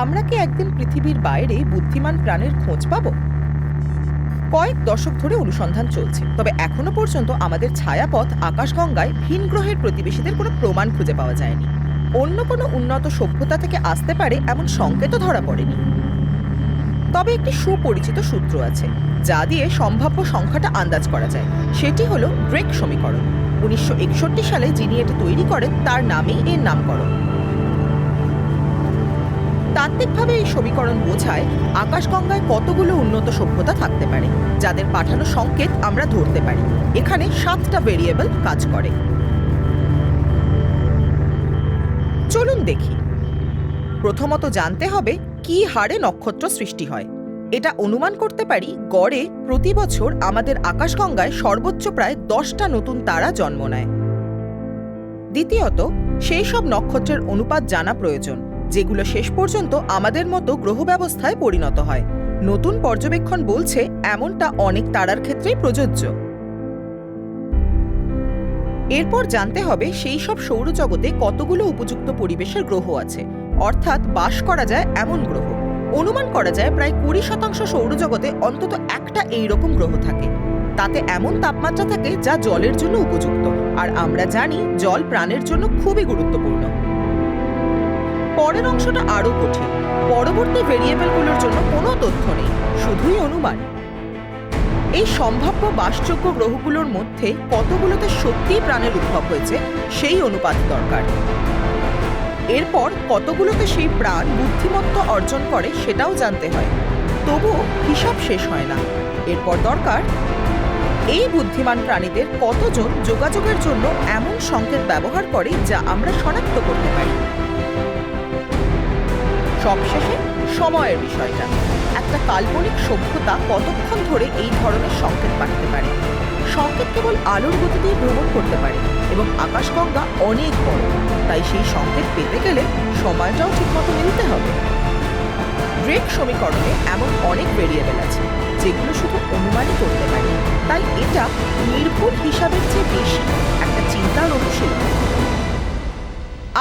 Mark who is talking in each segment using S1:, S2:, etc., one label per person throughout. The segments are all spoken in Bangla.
S1: আমরা কি একদিন পৃথিবীর বাইরে বুদ্ধিমান প্রাণের খোঁজ পাব? কয়েক দশক ধরে অনুসন্ধান চলছে, তবে এখনো পর্যন্ত আমাদের ছায়াপথ আকাশগঙ্গায় ভিন গ্রহের প্রতিবেশীদের কোনো প্রমাণ খুঁজে পাওয়া যায়নি। অন্য কোনো উন্নত সভ্যতা থেকে আসতে পারে এমন সংকেতও ধরা পড়েনি। তবে একটি সুপরিচিত সূত্র আছে যা দিয়ে সম্ভাব্য সংখ্যাটা আন্দাজ করা যায়। সেটি হলো ড্রেক সমীকরণ। 1961 সালে যিনি এটি তৈরি করেন তার নামেই এর নামকরণ। তাত্ত্বিকভাবে এই সমীকরণ বোঝায় আকাশগঙ্গায় কতগুলো উন্নত সভ্যতা থাকতে পারে যাদের পাঠানো সংকেত আমরা ধরতে পারি। এখানে 7টা ভেরিয়েবল কাজ করে। চলুন দেখি। প্রথমত জানতে হবে কি হারে নক্ষত্র সৃষ্টি হয়। এটা অনুমান করতে পারি গড়ে প্রতি বছর আমাদের আকাশগঙ্গায় সর্বোচ্চ প্রায় 10টা নতুন তারা জন্ম নেয়। দ্বিতীয়ত, সেই সব নক্ষত্রের অনুপাত জানা প্রয়োজন যেগুলো শেষ পর্যন্ত আমাদের মতো গ্রহ ব্যবস্থায় পরিণত হয়। নতুন পর্যবেক্ষণ বলছে এমনটা অনেক তারার ক্ষেত্রেই প্রযোজ্য। এরপর জানতে হবে সেই সব সৌরজগতে কতগুলো উপযুক্ত পরিবেশের গ্রহ আছে, অর্থাৎ বাস করা যায় এমন গ্রহ। অনুমান করা যায় প্রায় 20% সৌরজগতে অন্তত একটা এইরকম গ্রহ থাকে। তাতে এমন তাপমাত্রা থাকে যা জলের জন্য উপযুক্ত, আর আমরা জানি জল প্রাণের জন্য খুবই গুরুত্বপূর্ণ। পরের অংশটা আরো কঠিন। পরবর্তী ভেরিয়েবলগুলোর জন্য কোনো তথ্য নেই, শুধুই অনুমান। এই সম্ভাব্য বাসযোগ্য গ্রহগুলোর মধ্যে কতগুলোতে সত্যিই প্রাণের উদ্ভব হয়েছে সেই অনুপাত দরকার। এরপর কতগুলোতে সেই প্রাণ বুদ্ধিমত্তা অর্জন করে সেটাও জানতে হয়। তবুও হিসাব শেষ হয় না। এরপর দরকার এই বুদ্ধিমান প্রাণীদের কতজন যোগাযোগের জন্য এমন সংকেত ব্যবহার করে যা আমরা শনাক্ত করতে পারি। সবশেষে সময়ের বিষয়টা। একটা কাল্পনিক সভ্যতা কতক্ষণ ধরে এই ধরনের সংকেত পাঠাতে পারে? সংকেত কেবল আলোর গতিতেই ভ্রমণ করতে পারে এবং আকাশগঙ্গা অনেক বড়, তাই সেই সংকেত পেতে গেলে সময়টাও ঠিকমতো মিলতে হবে। ড্রেক সমীকরণে এমন অনেক ভেরিয়েবল আছে যেগুলো শুধু অনুমানই করতে পারে, তাই এটা নির্ভুল হিসাবের চেয়ে বেশি একটা চিন্তার অনুশীলন।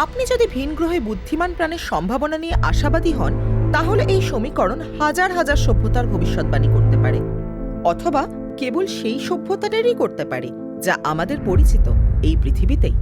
S1: আপনি যদি ভিন গ্রহে বুদ্ধিমান প্রাণের সম্ভাবনা নিয়ে আশাবাদী হন, তাহলে এই সমীকরণ হাজার হাজার সভ্যতার ভবিষ্যৎবাণী করতে পারে, অথবা কেবল সেই সভ্যতাটারই করতে পারে যা আমাদের পরিচিত এই পৃথিবীতেই।